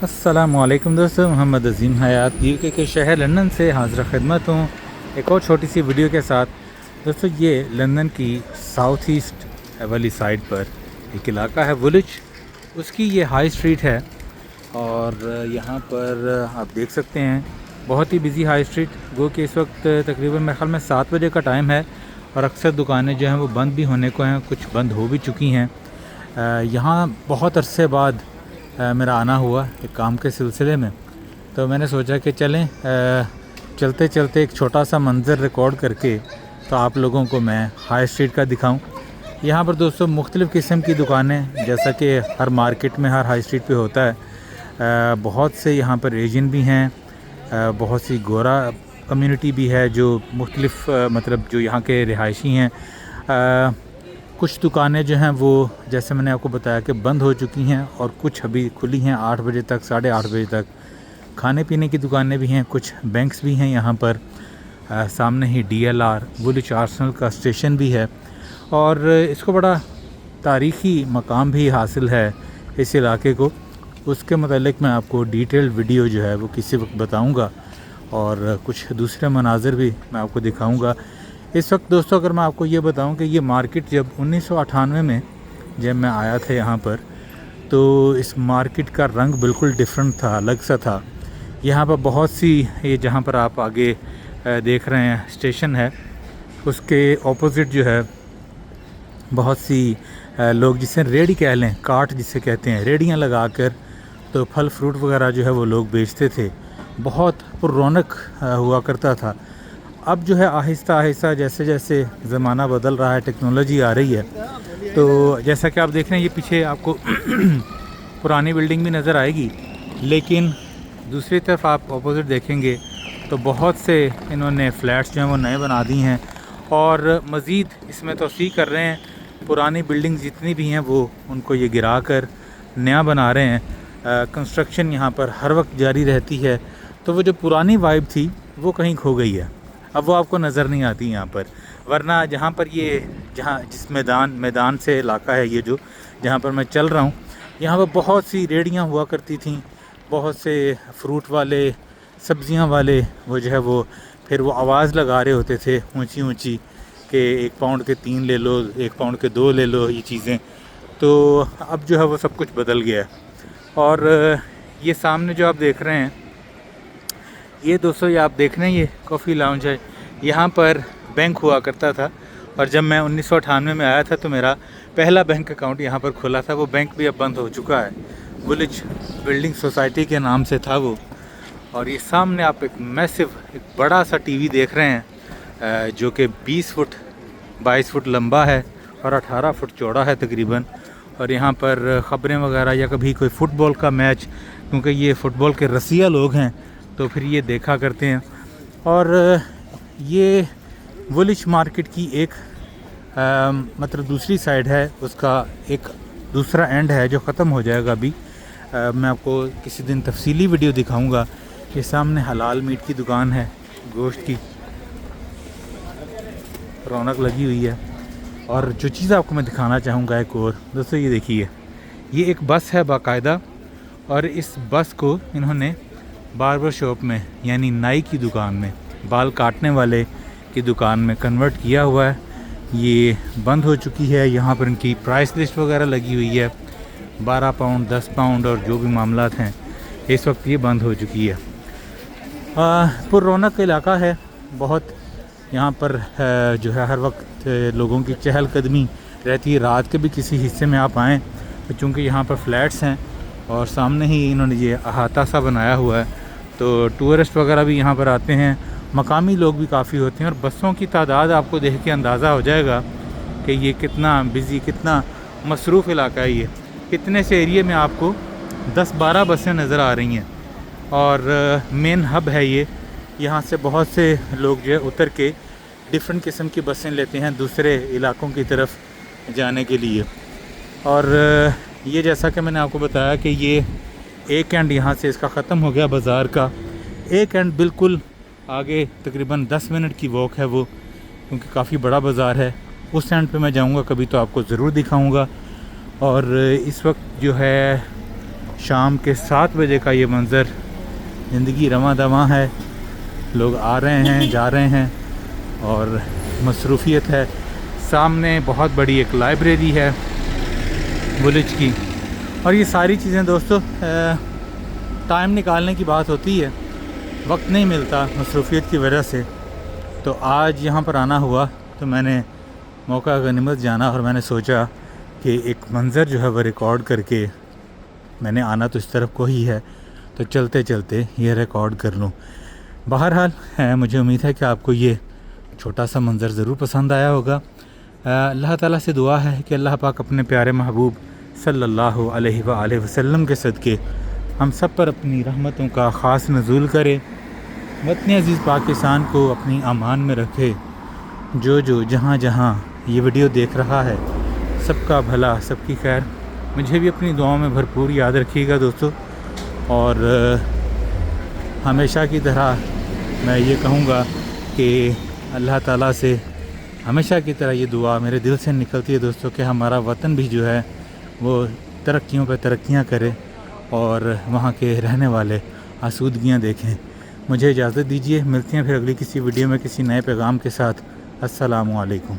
अस्सलामुअलैकुम दोस्तों, मोहम्मद अज़ीम हयात यूके के शहर लंदन से हाज़िर खिदमत हूँ एक और छोटी सी वीडियो के साथ। दोस्तों, ये लंदन की साउथ ईस्ट वाली साइड पर एक इलाका है वुलिच, उसकी ये हाई स्ट्रीट है। और यहाँ पर आप देख सकते हैं बहुत ही बिज़ी हाई स्ट्रीट। गो कि इस वक्त तकरीबन मेरे ख्याल में 7 बजे का टाइम है और अक्सर दुकानें जो हैं वो बंद भी होने को हैं, कुछ बंद हो भी चुकी हैं। यहाँ बहुत अरसे बाद मेरा आना हुआ एक काम के सिलसिले में, तो मैंने सोचा कि चलें चलते चलते एक छोटा सा मंज़र रिकॉर्ड करके तो आप लोगों को मैं हाई स्ट्रीट का दिखाऊं। यहाँ पर दोस्तों मुख्तलिफ़ किस्म की दुकानें, जैसा कि हर मार्केट में हर हाई स्ट्रीट पे होता है, बहुत से यहाँ पर एशियन भी हैं, बहुत सी गोरा कम्युनिटी भी है जो मुख्तलिफ़ मतलब जो यहाँ के रिहायशी हैं। कुछ दुकानें जो हैं वो जैसे मैंने आपको बताया कि बंद हो चुकी हैं और कुछ अभी खुली हैं 8 बजे तक, 8:30 बजे तक। खाने पीने की दुकानें भी हैं, कुछ बैंक्स भी हैं यहाँ पर। सामने ही DLR वुलिच आर्सेनल का स्टेशन भी है और इसको बड़ा तारीख़ी मकाम भी हासिल है इस इलाके को। उसके मतलब मैं आपको डिटेल्ड वीडियो जो है वो किसी वक्त बताऊँगा और कुछ दूसरे मनाज़र भी मैं आपको दिखाऊँगा। इस वक्त दोस्तों अगर मैं आपको ये बताऊं कि ये मार्केट जब 1998 में जब मैं आया था यहाँ पर, तो इस मार्केट का रंग बिल्कुल डिफरेंट था, अलग सा था। यहाँ पर बहुत सी, ये जहाँ पर आप आगे देख रहे हैं स्टेशन है, उसके ऑपोजिट जो है बहुत सी लोग जिसे रेडी कह लें, कार्ट जिसे कहते हैं, रेडियाँ लगा कर तो फल फ्रूट वगैरह जो है वो लोग बेचते थे। बहुत रौनक हुआ करता था। अब जो है आहिस्ता आहिस्ता जैसे जैसे ज़माना बदल रहा है, टेक्नोलॉजी आ रही है, तो जैसा कि आप देख रहे हैं ये पीछे आपको पुरानी बिल्डिंग भी नज़र आएगी, लेकिन दूसरी तरफ आप ऑपोजिट देखेंगे तो बहुत से इन्होंने फ्लैट्स जो हैं वो नए बना दी हैं और मज़ीद इसमें तोसी कर रहे हैं। पुरानी बिल्डिंग जितनी भी हैं वो उनको ये गिरा कर नया बना रहे हैं। कंस्ट्रक्शन यहाँ पर हर वक्त जारी रहती है, तो वो जो पुरानी वाइब थी वो कहीं खो गई है, अब वो आपको नज़र नहीं आती यहाँ पर। वरना जहाँ पर ये जिस मैदान से इलाका है ये जो जहाँ पर मैं चल रहा हूँ, यहाँ पर बहुत सी रेड़ियाँ हुआ करती थीं, बहुत से फ्रूट वाले, सब्जियाँ वाले, वो जो है वो फिर वो आवाज़ लगा रहे होते थे ऊंची ऊंची कि 1 पाउंड के 3 ले लो, 1 पाउंड के 2 ले लो, ये चीज़ें। तो अब जो है वो सब कुछ बदल गया है। और ये सामने जो आप देख रहे हैं, ये दोस्तों ये आप देख रहे हैं ये कॉफ़ी लाउंज है। यहाँ पर बैंक हुआ करता था और जब मैं 1998 में आया था तो मेरा पहला बैंक अकाउंट यहाँ पर खुला था। वो बैंक भी अब बंद हो चुका है, वुलिच बिल्डिंग सोसाइटी के नाम से था वो। और ये सामने आप एक मैसिव, एक बड़ा सा टीवी देख रहे हैं जो कि 20 फुट 22 फुट लंबा है और 18 फुट चौड़ा है तकरीबन। और यहाँ पर ख़बरें वगैरह या कभी कोई फ़ुटबॉल का मैच, क्योंकि ये फ़ुटबॉल के रसिया लोग हैं तो फिर ये देखा करते हैं। और ये वुलिच मार्केट की एक मतलब दूसरी साइड है, उसका एक दूसरा एंड है जो ख़त्म हो जाएगा अभी। मैं आपको किसी दिन तफसीली वीडियो दिखाऊंगा। ये सामने हलाल मीट की दुकान है, गोश्त की रौनक लगी हुई है। और जो चीज़ आपको मैं दिखाना चाहूँगा एक और दोस्तों, ये देखिए, ये एक बस है बाकायदा, और इस बस को इन्होंने बार्बर शॉप में यानी नाई की दुकान में, बाल काटने वाले की दुकान में कन्वर्ट किया हुआ है। ये बंद हो चुकी है। यहाँ पर इनकी प्राइस लिस्ट वगैरह लगी हुई है, 12 पाउंड 10 पाउंड और जो भी मामलात हैं, इस वक्त ये बंद हो चुकी है। पुररौनक इलाका है बहुत। यहाँ पर जो है हर वक्त लोगों की चहलकदमी रहती है। रात के भी किसी हिस्से में आप आएँ तो चूँकि यहाँ पर फ्लैट्स हैं और सामने ही इन्होंने ये अहाता सा बनाया हुआ है, तो टूरिस्ट वगैरह भी यहाँ पर आते हैं, मकामी लोग भी काफ़ी होते हैं। और बसों की तादाद आपको देख के अंदाज़ा हो जाएगा कि ये कितना बिज़ी, कितना मसरूफ़ इलाका है। ये कितने से एरिए में आपको 10-12 बसें नज़र आ रही हैं और मेन हब है ये। यहाँ से बहुत से लोग जो है उतर के डिफरेंट किस्म की बसें लेते हैं दूसरे इलाकों की तरफ जाने के लिए। और ये जैसा कि मैंने आपको बताया कि ये एक एंड यहाँ से इसका ख़त्म हो गया बाज़ार का, एक एंड बिल्कुल आगे तकरीबन 10 मिनट की वॉक है वो, क्योंकि काफ़ी बड़ा बाज़ार है। उस एंड पे मैं जाऊँगा कभी तो आपको ज़रूर दिखाऊँगा। और इस वक्त जो है शाम के 7 बजे का ये मंज़र, ज़िंदगी रवां दवां है, लोग आ रहे हैं जा रहे हैं और मसरूफ़ियत है। सामने बहुत बड़ी एक लाइब्रेरी है विलेज की। और ये सारी चीज़ें दोस्तों टाइम निकालने की बात होती है, वक्त नहीं मिलता मसरूफ़ियत की वजह से। तो आज यहाँ पर आना हुआ तो मैंने मौका गनीमत जाना और मैंने सोचा कि एक मंज़र जो है वो रिकॉर्ड करके, मैंने आना तो इस तरफ को ही है, तो चलते चलते ये रिकॉर्ड कर लूँ। बहरहाल मुझे उम्मीद है कि आपको ये छोटा सा मंज़र ज़रूर पसंद आया होगा। अल्लाह ताला से दुआ है कि अल्लाह पाक अपने प्यारे महबूब सल्लल्लाहु अलैहि वसल्लम के सदक़े हम सब पर अपनी रहमतों का ख़ास नज़ूल करे। वतन अज़ीज़ पाकिस्तान को अपनी अमान में रखे। जो जहाँ जहाँ ये वीडियो देख रहा है, सबका भला सबकी खैर। मुझे भी अपनी दुआओं में भरपूर याद रखिएगा दोस्तों। और हमेशा की तरह मैं ये कहूँगा कि अल्लाह ताला से हमेशा की तरह ये दुआ मेरे दिल से निकलती है दोस्तों कि हमारा वतन भी जो है वो तरक्कियों पर तरक्कियाँ करे और वहाँ के रहने वाले आसूदगियाँ देखें। मुझे इजाज़त दीजिए, मिलते हैं फिर अगली किसी वीडियो में किसी नए पैगाम के साथ। अस्सलामु अलैकुम।